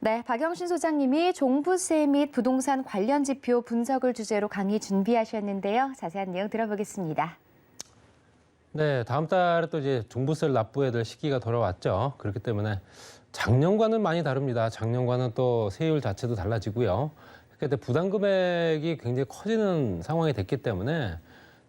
네, 박영신 소장님이 종부세 및 부동산 관련 지표 분석을 주제로 강의 준비하셨는데요. 자세한 내용 들어보겠습니다. 네, 다음 달에 또 이제 종부세를 납부해야 될 시기가 돌아왔죠. 그렇기 때문에 작년과는 많이 다릅니다. 작년과는 또 세율 자체도 달라지고요. 그때 부담 금액이 굉장히 커지는 상황이 됐기 때문에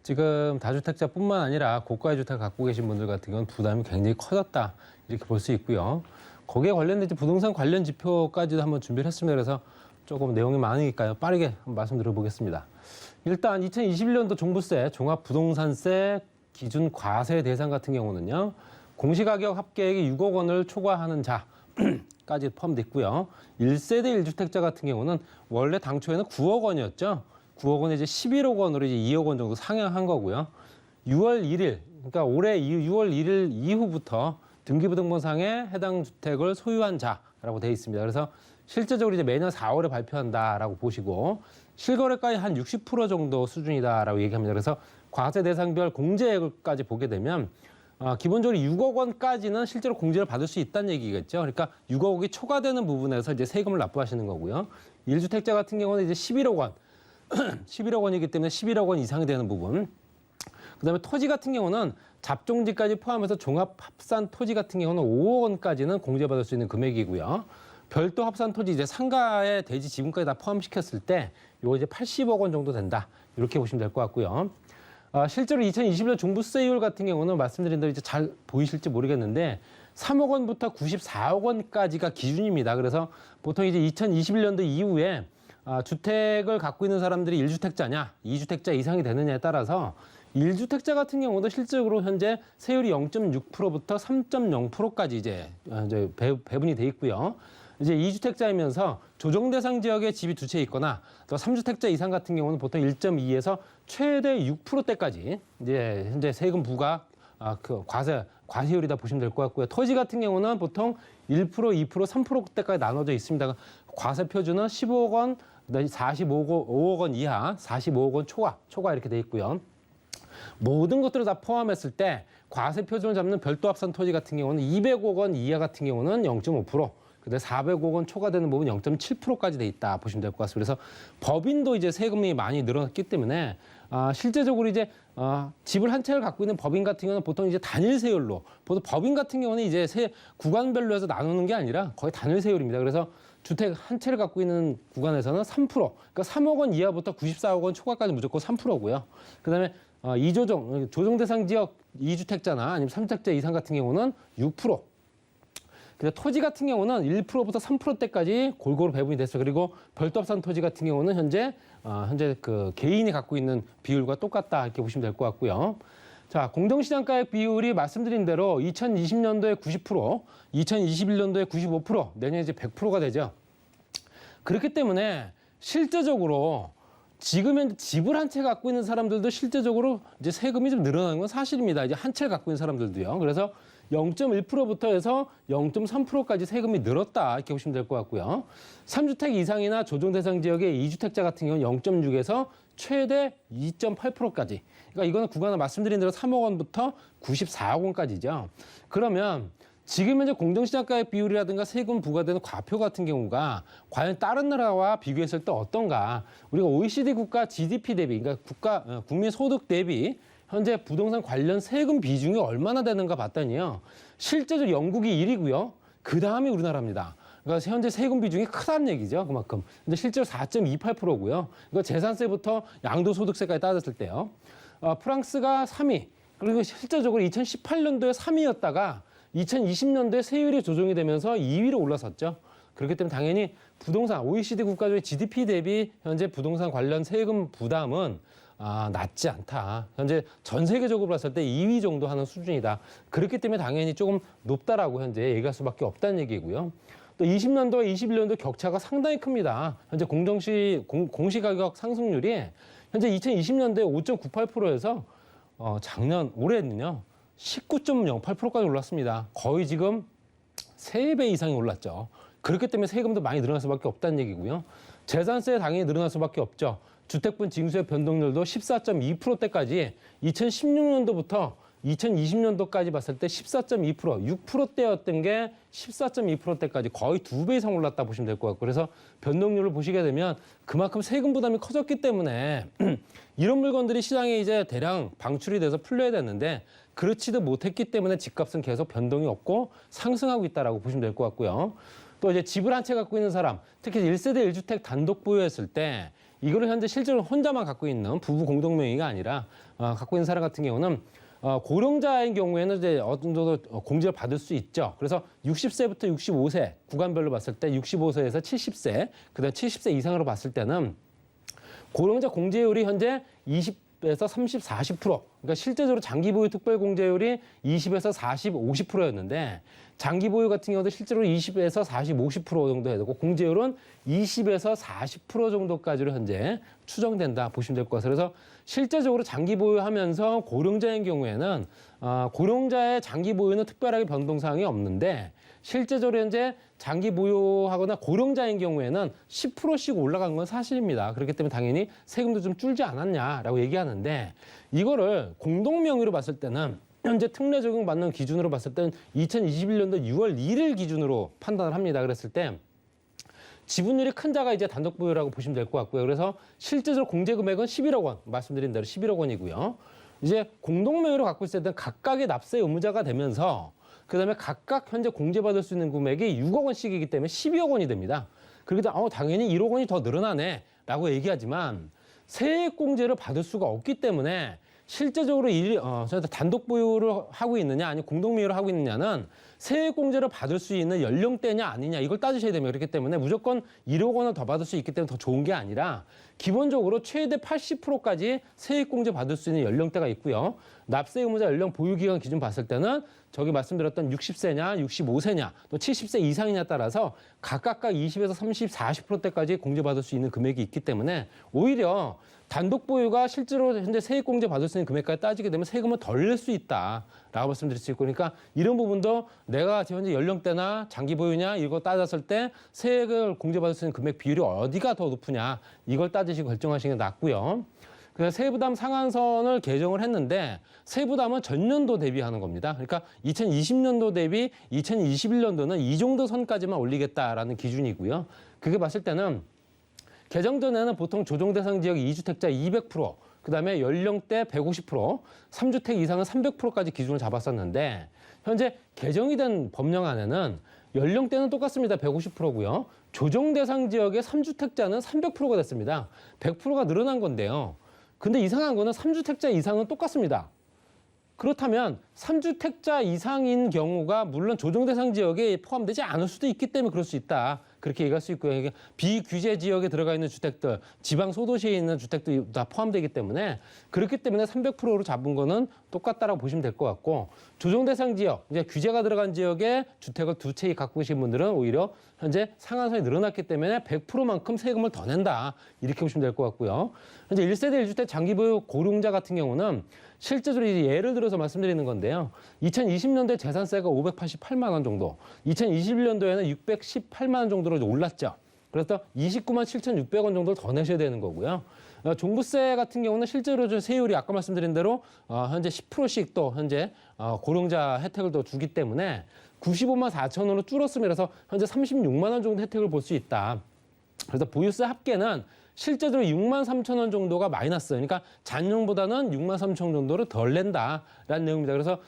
지금 다주택자뿐만 아니라 고가의 주택을 갖고 계신 분들 같은 경우는 부담이 굉장히 커졌다 이렇게 볼 수 있고요. 거기에 관련된 이제 부동산 관련 지표까지도 한번 준비를 했습니다. 그래서 조금 내용이 많으니까요. 빠르게 한번 말씀드려보겠습니다. 일단 2021년도 종부세, 종합부동산세 기준 과세 대상 같은 경우는요. 공시가격 합계액이 6억 원을 초과하는 자까지 포함됐고요. 1세대 1주택자 같은 경우는 원래 당초에는 9억 원이었죠. 9억 원에 이제 11억 원으로 이제 2억 원 정도 상향한 거고요. 6월 1일, 그러니까 올해 6월 1일 이후부터 등기부등본상에 해당 주택을 소유한 자라고 되어 있습니다. 그래서 실제적으로 이제 매년 4월에 발표한다라고 보시고 실거래가의 한 60% 정도 수준이다라고 얘기합니다. 그래서 과세 대상별 공제액까지 보게 되면 기본적으로 6억 원까지는 실제로 공제를 받을 수 있다는 얘기겠죠. 그러니까 6억 원이 초과되는 부분에서 이제 세금을 납부하시는 거고요. 1주택자 같은 경우는 이제 11억 원, 11억 원이기 때문에 11억 원 이상이 되는 부분. 그다음에 토지 같은 경우는 잡종지까지 포함해서 종합 합산 토지 같은 경우는 5억 원까지는 공제받을 수 있는 금액이고요. 별도 합산 토지 이제 상가의 대지 지분까지 다 포함시켰을 때 이거 이제 80억 원 정도 된다. 이렇게 보시면 될 것 같고요. 실제로 2021년 종부세율 같은 경우는 말씀드린 대로 이제 잘 보이실지 모르겠는데 3억 원부터 94억 원까지가 기준입니다. 그래서 보통 이제 2021년도 이후에 주택을 갖고 있는 사람들이 1주택자냐, 2주택자 이상이 되느냐에 따라서 1주택자 같은 경우도 실질적으로 현재 세율이 0.6%부터 3.0%까지 이제 배분이 돼 있고요. 이제 2주택자이면서 조정 대상 지역에 집이 두 채 있거나 또 3주택자 이상 같은 경우는 보통 1.2에서 최대 6%대까지 이제 현재 세금 부과 과세율이다 보시면 될 것 같고요. 토지 같은 경우는 보통 1%, 2%, 3%대까지 나눠져 있습니다. 과세 표준은 15억 원, 45억 원 이하, 45억 원 초과 이렇게 돼 있고요. 모든 것들을 다 포함했을 때 과세 표준을 잡는 별도 합산 토지 같은 경우는 200억 원 이하 같은 경우는 0.5%, 근데 400억 원 초과되는 부분 0.7%까지 돼 있다 보시면 될 것 같습니다. 그래서 법인도 이제 세금이 많이 늘어났기 때문에 실제적으로 이제 집을 한 채를 갖고 있는 법인 같은 경우는 보통 이제 단일 세율로, 보통 법인 같은 경우는 이제 구간별로 해서 나누는 게 아니라 거의 단일 세율입니다. 그래서 주택 한 채를 갖고 있는 구간에서는 3%, 그러니까 3억 원 이하부터 94억 원 초과까지 무조건 3%고요. 그다음에 조정 대상 지역 2주택자나 아니면 3주택자 이상 같은 경우는 6%. 근데 토지 같은 경우는 1%부터 3%대까지 골고루 배분이 됐어요. 그리고 별도 합산 토지 같은 경우는 현재 그 개인이 갖고 있는 비율과 똑같다 이렇게 보시면 될 것 같고요. 자, 공정시장가액 비율이 말씀드린 대로 2020년도에 90%, 2021년도에 95%, 내년에 이제 100%가 되죠. 그렇기 때문에 실제적으로 지금 현재 집을 한 채 갖고 있는 사람들도 실제적으로 이제 세금이 좀 늘어나는 건 사실입니다. 이제 한 채를 갖고 있는 사람들도요. 그래서 0.1%부터 해서 0.3%까지 세금이 늘었다 이렇게 보시면 될 것 같고요. 3주택 이상이나 조정 대상 지역의 2주택자 같은 경우는 0.6에서 최대 2.8%까지. 그러니까 이거는 구간을 말씀드린 대로 3억 원부터 94억 원까지죠. 그러면 지금 현재 공정시장가액 비율이라든가 세금 부과되는 과표 같은 경우가 과연 다른 나라와 비교했을 때 어떤가? 우리가 OECD 국가 GDP 대비, 그러니까 국민 소득 대비 현재 부동산 관련 세금 비중이 얼마나 되는가 봤더니요. 실제적으로 영국이 1위고요. 그 다음이 우리나라입니다. 그러니까 현재 세금 비중이 크다는 얘기죠. 그만큼. 근데 실제로 4.28%고요. 이거 재산세부터 양도소득세까지 따졌을 때요. 프랑스가 3위. 그리고 실제적으로 2018년도에 3위였다가 2020년도에 세율이 조정이 되면서 2위로 올라섰죠. 그렇기 때문에 당연히 부동산, OECD 국가 중에 GDP 대비 현재 부동산 관련 세금 부담은 낮지 않다. 현재 전 세계적으로 봤을 때 2위 정도 하는 수준이다. 그렇기 때문에 당연히 조금 높다라고 현재 얘기할 수밖에 없다는 얘기고요. 또 20년도와 21년도 격차가 상당히 큽니다. 현재 공시가격 상승률이 현재 2020년도에 5.98%에서 올해는요 19.08%까지 올랐습니다. 거의 지금 3배 이상이 올랐죠. 그렇기 때문에 세금도 많이 늘어날 수밖에 없다는 얘기고요. 재산세 당연히 늘어날 수밖에 없죠. 주택분 징수의 변동률도 14.2%대까지 2016년도부터 2020년도까지 봤을 때 14.2%, 6%대였던 게 14.2%대까지 거의 2배 이상 올랐다 보시면 될 것 같고, 그래서 변동률을 보시게 되면 그만큼 세금 부담이 커졌기 때문에 이런 물건들이 시장에 이제 대량 방출이 돼서 풀려야 되는데 그렇지도 못했기 때문에 집값은 계속 변동이 없고 상승하고 있다라고 보시면 될 것 같고요. 또 이제 집을 한 채 갖고 있는 사람, 특히 1세대 1주택 단독 보유했을 때 이거를 현재 실제로 혼자만 갖고 있는 부부 공동 명의가 아니라 갖고 있는 사람 같은 경우는 고령자인 경우에는 이제 어느 정도 공제를 받을 수 있죠. 그래서 60세부터 65세 구간별로 봤을 때 65세에서 70세, 그다음 70세 이상으로 봤을 때는 고령자 공제율이 현재 20에서 30, 40%. 그러니까 실제적으로 장기 보유 특별 공제율이 20에서 40, 50%였는데 장기 보유 같은 경우도 실제로 20에서 40, 50% 정도 해야 되고 공제율은 20에서 40% 정도까지로 현재 추정된다 보시면 될 것 같아요. 그래서 실제적으로 장기 보유하면서 고령자인 경우에는 고령자의 장기 보유는 특별하게 변동사항이 없는데 실제적으로 현재 장기 보유하거나 고령자인 경우에는 10%씩 올라간 건 사실입니다. 그렇기 때문에 당연히 세금도 좀 줄지 않았냐라고 얘기하는데 이거를 공동 명의로 봤을 때는 현재 특례 적용 받는 기준으로 봤을 때는 2021년도 6월 1일 기준으로 판단을 합니다. 그랬을 때 지분율이 큰 자가 이제 단독 보유라고 보시면 될 것 같고요. 그래서 실제적으로 공제 금액은 11억 원, 말씀드린 대로 11억 원이고요. 이제 공동 명의로 갖고 있을 때는 각각의 납세 의무자가 되면서 그다음에 각각 현재 공제받을 수 있는 금액이 6억 원씩이기 때문에 12억 원이 됩니다. 그러기 때문에 당연히 1억 원이 더 늘어나네라고 얘기하지만 세액 공제를 받을 수가 없기 때문에 실제적으로 단독 보유를 하고 있느냐 아니면 공동 명의로 하고 있느냐는 세액 공제를 받을 수 있는 연령대냐 아니냐 이걸 따지셔야 됩니다. 그렇기 때문에 무조건 1억 원을 더 받을 수 있기 때문에 더 좋은 게 아니라 기본적으로 최대 80%까지 세액 공제 받을 수 있는 연령대가 있고요. 납세 의무자 연령 보유 기간 기준 봤을 때는 저기 말씀드렸던 60세냐 65세냐 또 70세 이상이냐에 따라서 각각 20에서 30, 40%대까지 공제받을 수 있는 금액이 있기 때문에 오히려 단독 보유가 실제로 현재 세액 공제 받을 수 있는 금액까지 따지게 되면 세금을 덜 낼 수 있다라고 말씀드릴 수 있고, 그러니까 이런 부분도 내가 현재 연령대나 장기 보유냐 이거 따졌을 때 세액을 공제받을 수 있는 금액 비율이 어디가 더 높으냐 이걸 따지시고 결정하시는 게 낫고요. 그래서 세부담 상한선을 개정을 했는데 세부담은 전년도 대비하는 겁니다. 그러니까 2020년도 대비 2021년도는 이 정도 선까지만 올리겠다라는 기준이고요. 그게 봤을 때는 개정 전에는 보통 조정 대상 지역 2주택자 200%, 그다음에 연령대 150%, 3주택 이상은 300%까지 기준을 잡았었는데 현재 개정이 된 법령안에는 연령대는 똑같습니다. 150%고요. 조정 대상 지역의 3주택자는 300%가 됐습니다. 100%가 늘어난 건데요. 근데 이상한 거는 3주택자 이상은 똑같습니다. 그렇다면 3주택자 이상인 경우가 물론 조정 대상 지역에 포함되지 않을 수도 있기 때문에 그럴 수 있다. 그렇게 얘기할 수 있고요. 이게 비규제 지역에 들어가 있는 주택들, 지방 소도시에 있는 주택들이 다 포함되기 때문에 그렇기 때문에 300%로 잡은 거는 똑같다라고 보시면 될 것 같고 조정 대상 지역, 이제 규제가 들어간 지역에 주택을 두 채 갖고 계신 분들은 오히려 현재 상한선이 늘어났기 때문에 100%만큼 세금을 더 낸다. 이렇게 보시면 될 것 같고요. 현재 1세대 1주택 장기 보유 고령자 같은 경우는 실제적으로 예를 들어서 말씀드리는 건데요. 2020년도에 재산세가 588만 원 정도, 2021년도에는 618만 원 정도로 올랐죠. 그래서 29만 7,600원 정도를 더 내셔야 되는 거고요. 종부세 같은 경우는 실제로 좀 세율이 아까 말씀드린 대로 현재 10%씩 또 현재 고령자 혜택을 더 주기 때문에 95만 4천 원으로 줄었으면 그래서 현재 36만 원 정도 혜택을 볼 수 있다. 그래서 보유세 합계는 실제적으로 6만 3천 원 정도가 마이너스, 그러니까 잔용보다는 6만 3천 원 정도를 덜 낸다라는 내용입니다. 그래서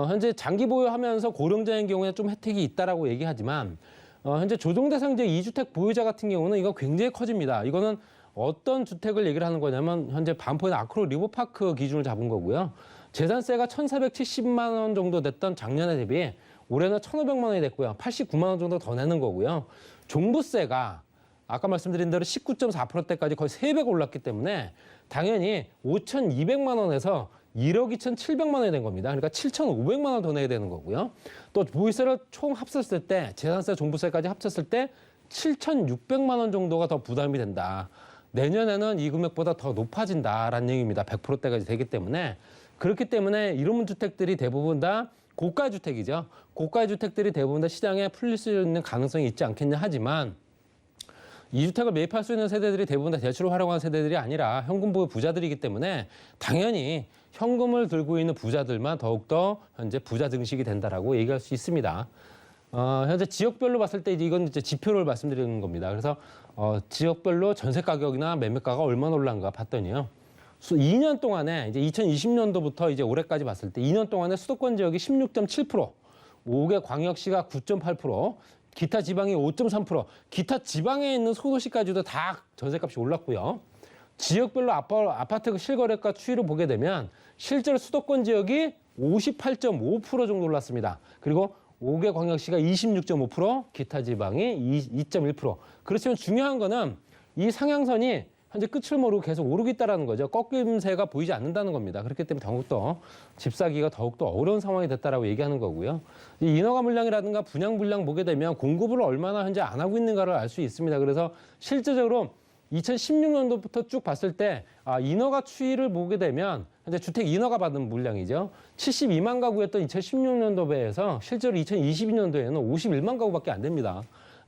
현재 장기 보유하면서 고령자인 경우에 좀 혜택이 있다라고 얘기하지만 현재 조정 대상 지역 2주택 보유자 같은 경우는 이거 굉장히 커집니다. 이거는 어떤 주택을 얘기를 하는 거냐면 현재 반포의 아크로 리버파크 기준을 잡은 거고요. 재산세가 1,470만 원 정도 됐던 작년에 대비 올해는 1,500만 원이 됐고요. 89만 원 정도 더 내는 거고요. 종부세가 아까 말씀드린 대로 19.4%대까지 거의 3배가 올랐기 때문에 당연히 5,200만 원에서 1억 2,700만 원이 된 겁니다. 그러니까 7,500만 원 더 내야 되는 거고요. 또 보유세를 총 합쳤을 때 재산세, 종부세까지 합쳤을 때 7,600만 원 정도가 더 부담이 된다. 내년에는 이 금액보다 더 높아진다라는 얘기입니다. 100%대까지 되기 때문에. 그렇기 때문에 이런 주택들이 대부분 다 고가 주택이죠. 고가 주택들이 대부분 다 시장에 풀릴 수 있는 가능성이 있지 않겠냐 하지만 2주택을 매입할 수 있는 세대들이 대부분 다 대출을 활용한 세대들이 아니라 현금 보유 부자들이기 때문에 당연히 현금을 들고 있는 부자들만 더욱더 현재 부자 증식이 된다라고 얘기할 수 있습니다. 현재 지역별로 봤을 때 이건 이제 지표를 말씀드리는 겁니다. 그래서 지역별로 전세 가격이나 매매가가 얼마나 올랐는가 봤더니요. 2년 동안에 이제 2020년도부터 이제 올해까지 봤을 때 2년 동안에 수도권 지역이 16.7%, 5개 광역시가 9.8%, 기타 지방이 5.3%, 기타 지방에 있는 소도시까지도 다 전세값이 올랐고요. 지역별로 아파트 실거래가 추이를 보게 되면 실제로 수도권 지역이 58.5% 정도 올랐습니다. 그리고 5개 광역시가 26.5%, 기타 지방이 2.1%. 그렇지만 중요한 거는 이 상향선이 현재 끝을 모르고 계속 오르고 있다는 거죠. 꺾임세가 보이지 않는다는 겁니다. 그렇기 때문에 더욱더 집 사기가 더욱더 어려운 상황이 됐다라고 얘기하는 거고요. 이 인허가 물량이라든가 분양 물량 보게 되면 공급을 얼마나 현재 안 하고 있는가를 알 수 있습니다. 그래서 실제적으로 2016년도부터 쭉 봤을 때 인허가 추이를 보게 되면 현재 주택 인허가 받은 물량이죠. 72만 가구였던 2016년도에 비해서 실제로 2022년도에는 51만 가구밖에 안 됩니다.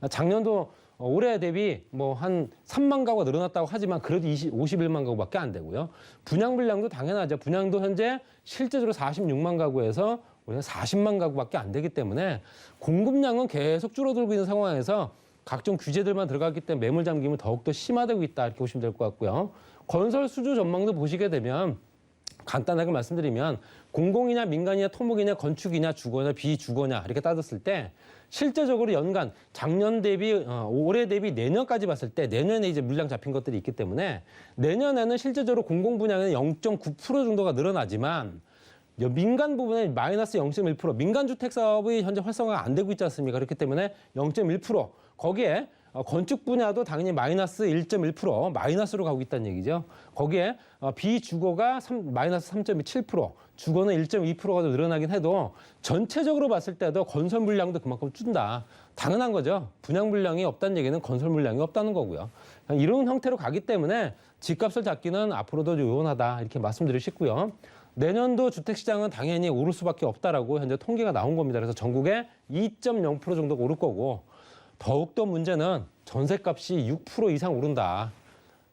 작년도 올해 대비 뭐 한 3만 가구가 늘어났다고 하지만 그래도 51만 가구밖에 안 되고요. 분양 물량도 당연하죠. 분양도 현재 실제적으로 46만 가구에서 우리가 40만 가구밖에 안 되기 때문에 공급량은 계속 줄어들고 있는 상황에서 각종 규제들만 들어갔기 때문에 매물 잠김은 더욱더 심화되고 있다 이렇게 보시면 될 것 같고요. 건설 수주 전망도 보시게 되면 간단하게 말씀드리면 공공이냐 민간이냐 토목이냐 건축이냐 주거냐 비주거냐 이렇게 따졌을 때 실제적으로 연간 작년 대비 올해 대비 내년까지 봤을 때 내년에 이제 물량 잡힌 것들이 있기 때문에 내년에는 실제적으로 공공 분양은 0.9% 정도가 늘어나지만 민간 부분에 마이너스 0.1%, 민간 주택 사업이 현재 활성화가 안 되고 있지 않습니까? 그렇기 때문에 0.1%, 거기에 건축 분야도 당연히 마이너스 1.1% 마이너스로 가고 있다는 얘기죠. 거기에 비주거가 마이너스 3.7%, 주거는 1.2%가 늘어나긴 해도 전체적으로 봤을 때도 건설 물량도 그만큼 준다. 당연한 거죠. 분양 물량이 없다는 얘기는 건설 물량이 없다는 거고요. 이런 형태로 가기 때문에 집값을 잡기는 앞으로도 요원하다 이렇게 말씀드리고 싶고요. 내년도 주택시장은 당연히 오를 수밖에 없다라고 현재 통계가 나온 겁니다. 그래서 전국에 2.0% 정도가 오를 거고 더욱더 문제는 전세값이 6% 이상 오른다.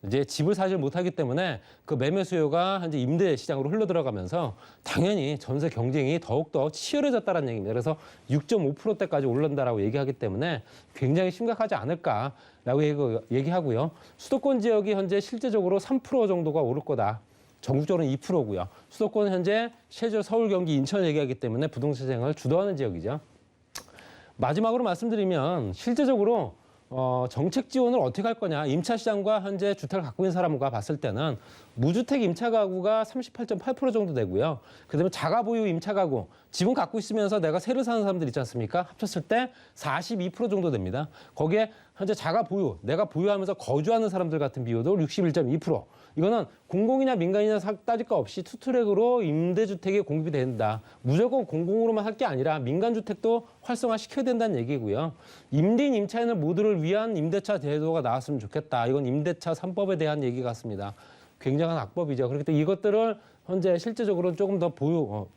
이제 집을 사지 못하기 때문에 그 매매 수요가 현재 임대 시장으로 흘러들어가면서 당연히 전세 경쟁이 더욱더 치열해졌다는 얘기입니다. 그래서 6.5%대까지 오른다라고 얘기하기 때문에 굉장히 심각하지 않을까라고 얘기하고요. 수도권 지역이 현재 실제적으로 3% 정도가 오를 거다. 전국적으로는 2%고요. 수도권은 현재 실제로 서울, 경기, 인천 얘기하기 때문에 부동산 시장을 주도하는 지역이죠. 마지막으로 말씀드리면 실제적으로 정책 지원을 어떻게 할 거냐. 임차 시장과 현재 주택을 갖고 있는 사람과 봤을 때는 무주택 임차 가구가 38.8% 정도 되고요. 그다음에 자가 보유 임차 가구, 집은 갖고 있으면서 내가 새로 사는 사람들 있지 않습니까? 합쳤을 때 42% 정도 됩니다. 거기에 현재 자가 보유, 내가 보유하면서 거주하는 사람들 같은 비율도 61.2%. 이거는 공공이냐 민간이냐 따질 거 없이 투트랙으로 임대주택이 공급이 된다. 무조건 공공으로만 할 게 아니라 민간주택도 활성화시켜야 된다는 얘기고요. 임대인 임차인을 모두를 위한 임대차 제도가 나왔으면 좋겠다. 이건 임대차 3법에 대한 얘기 같습니다. 굉장한 악법이죠. 그렇기 때문에 이것들을 현재 실제적으로 조금 더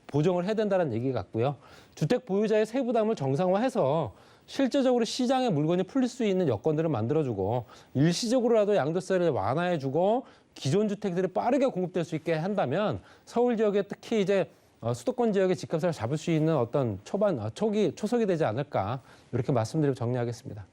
보정을 해야 된다는 얘기 같고요. 주택 보유자의 세부담을 정상화해서 실제적으로 시장에 물건이 풀릴 수 있는 여건들을 만들어주고 일시적으로라도 양도세를 완화해주고 기존 주택들이 빠르게 공급될 수 있게 한다면 서울 지역에 특히 이제 수도권 지역의 집값을 잡을 수 있는 어떤 초석이 되지 않을까 이렇게 말씀드리고 정리하겠습니다.